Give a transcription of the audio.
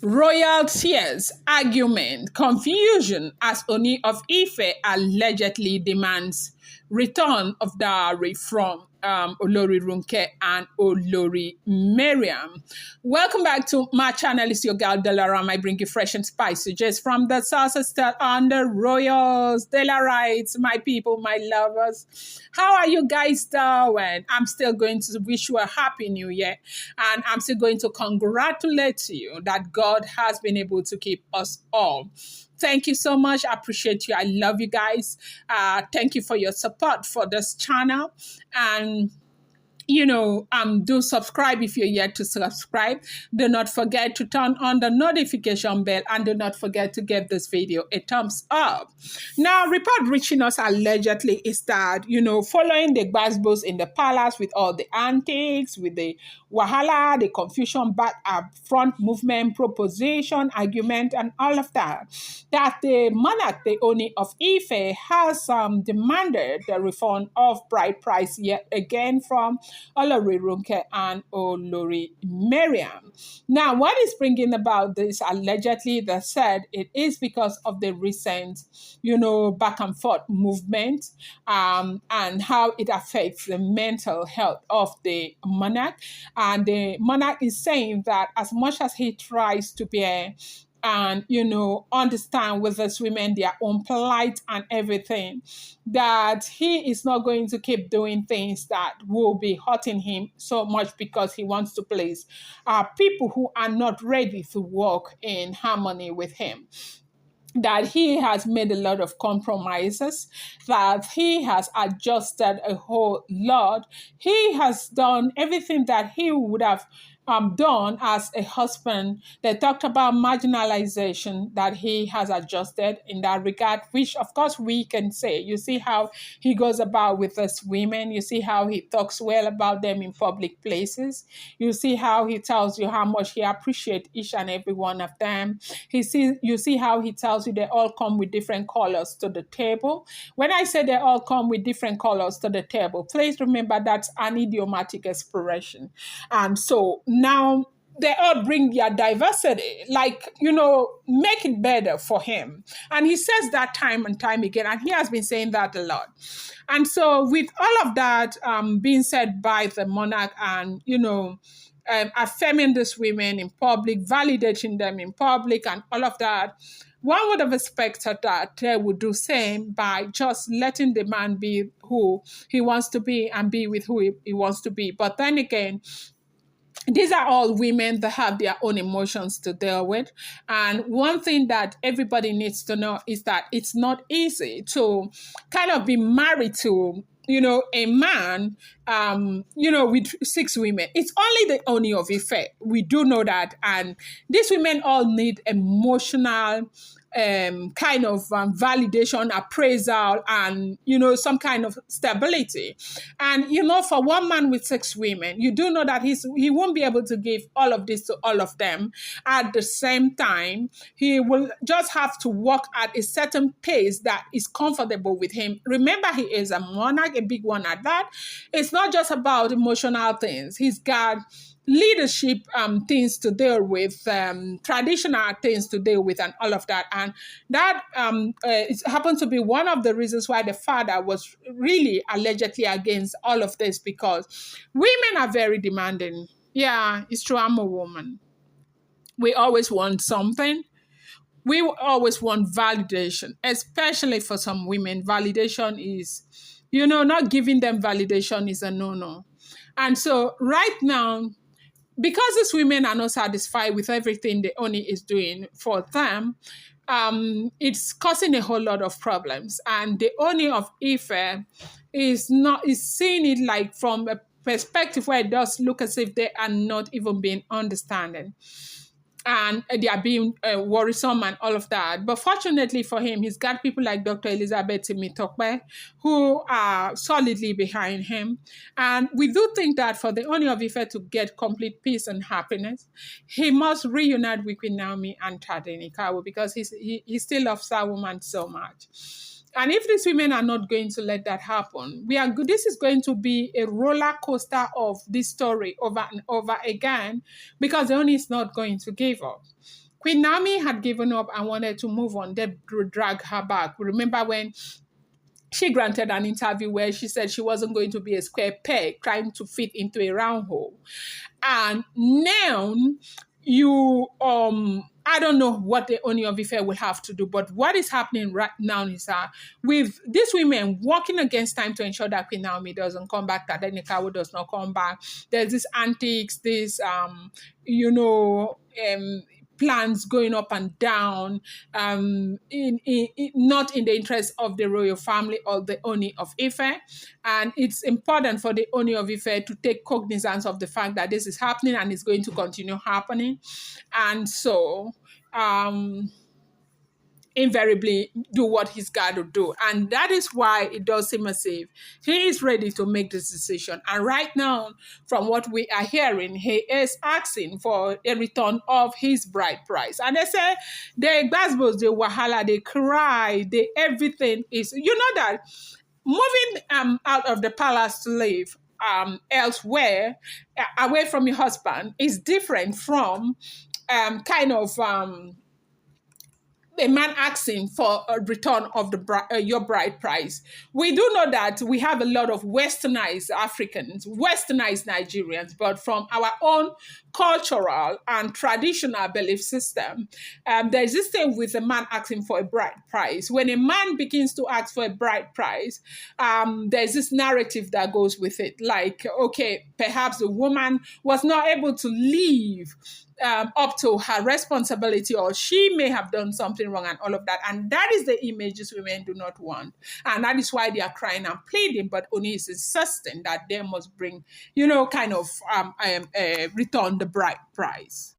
Royal tears, argument, confusion as Ooni of Ife allegedly demands return of dowry from Olori Ronke and Olori Mariam. Welcome back to my channel. It's your girl Delaram. I bring you fresh and spicy just from the sources that on the royals, Delarites, my people, my lovers. How are you guys doing? I'm still going to wish you a happy new year, and I'm still going to congratulate you that God has been able to keep us all. Thank you so much. I appreciate you. I love you guys. Thank you for your support for this channel. And do subscribe if you're yet to subscribe. Do not forget to turn on the notification bell, and do not forget to give this video a thumbs up. Now, report reaching us allegedly is that, following the gbasgbos in the palace with all the antics, with the wahala, the confusion, back up front movement, proposition, argument, and all of that, that the monarch, the Ooni of Ife, has demanded the refund of bride price yet again from Olori Ronke and Olori Mariam. Now, what is bringing about this? Allegedly, they said it is because of the recent, back and forth movement, and how it affects the mental health of the monarch. And the monarch is saying that as much as he tries to bear and understand with these women their own plight and everything, that he is not going to keep doing things that will be hurting him so much because he wants to please people who are not ready to work in harmony with him. That he has made a lot of compromises, that he has adjusted a whole lot. He has done everything that he would have done as a husband. They talked about marginalization, that he has adjusted in that regard, which of course we can say. You see how he goes about with us women. You see how he talks well about them in public places. You see how he tells you how much he appreciates each and every one of them. You see how he tells you they all come with different colors to the table. When I say they all come with different colors to the table, please remember that's an idiomatic expression. And so now they all bring their diversity, make it better for him. And he says that time and time again, and he has been saying that a lot. And so with all of that being said by the monarch and, affirming these women in public, validating them in public and all of that, one would have expected that they would do same by just letting the man be who he wants to be and be with who he wants to be. But then again, these are all women that have their own emotions to deal with. And one thing that everybody needs to know is that it's not easy to kind of be married to, a man, with 6 women. It's only the Ooni of Ife. We do know that. And these women all need emotional kind of validation, appraisal, and, some kind of stability. And, for one man with 6 women, you do know that he won't be able to give all of this to all of them at the same time. He will just have to walk at a certain pace that is comfortable with him. Remember, he is a monarch, a big one at that. It's not just about emotional things. He's got leadership things to deal with, traditional things to deal with, and all of that. And that it happens to be one of the reasons why the father was really allegedly against all of this, because women are very demanding. Yeah, it's true. I'm a woman. We always want something. We always want validation, especially for some women. Validation is, not giving them validation is a no-no. And so right now, because these women are not satisfied with everything the Ooni is doing for them, it's causing a whole lot of problems. And the Ooni of Ife is seeing it like from a perspective where it does look as if they are not even being understanding. And they are being worrisome and all of that. But fortunately for him, he's got people like Dr. Elizabeth Timitokpe who are solidly behind him. And we do think that for the Ooni of Ife to get complete peace and happiness, he must reunite with Queen Naomi and Tadenikawa, because he still loves that woman so much. And if these women are not going to let that happen, this is going to be a roller coaster of this story over and over again, because the Ooni is not going to give up. Queen Naomi had given up and wanted to move on. They drag her back. Remember when she granted an interview where she said she wasn't going to be a square peg trying to fit into a round hole. And now you I don't know what the Ooni of Ife will have to do, but what is happening right now is with these women working against time to ensure that Queen Naomi doesn't come back, that Denikawo does not come back. There's this antics, this you know, plans going up and down, not in the interest of the royal family or the Ooni of Ife. And it's important for the Ooni of Ife to take cognizance of the fact that this is happening and it's going to continue happening. And so, invariably do what he's got to do. And that is why it does seem as if he is ready to make this decision. And right now, from what we are hearing, he is asking for a return of his bride price. And they say, the Gbasgbos, the Wahala, they cry, they everything is, you know that moving out of the palace to live elsewhere, away from your husband, is different from a man asking for a return of your bride price. We do know that we have a lot of westernized Africans, westernized Nigerians, but from our own cultural and traditional belief system, there's this thing with a man asking for a bride price. When a man begins to ask for a bride price, there's this narrative that goes with it. Like, okay, perhaps the woman was not able to leave up to her responsibility, or she may have done something wrong and all of that. And that is the images women do not want. And that is why they are crying and pleading, but Ooni is insisting that they must bring, return the bride price.